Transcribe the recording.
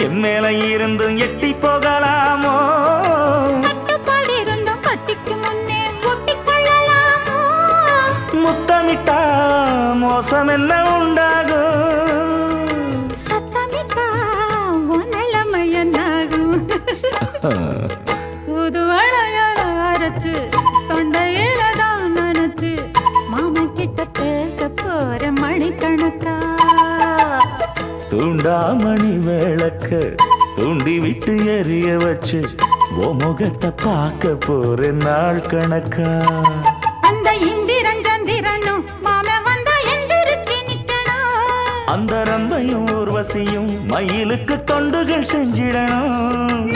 என் மேல இருந்தும் எட்டி போகலாமோ? கட்டுப்பாடு இருந்தும் கட்டிக்கு முன்னே ஒட்டிக் கொள்ளலாமோ? முத்தமிட்டா மோசம் என்ன உண்டாகும்? சத்தமிட்டா உன் நிலைமை என்னாகும்? புது வளையல அரைச்சு தொண்டையில தான் நனைச்சு மாமன் கிட்ட பேச போற மணிக்கணக்கா. தூண்டாமணி விளக்க தூண்டி விட்டு எரிய வச்சு ஓ முகத்தை பார்க்க போற நாள் கணக்கா. அந்த இந்திரன் சந்திரனும் மாமன் வந்தா எந்திரிச்சு நிக்கணும். அந்த ரம்பையும் ஊர்வசியும் மயிலுக்கு தொண்டுகள் செஞ்சிடணும்.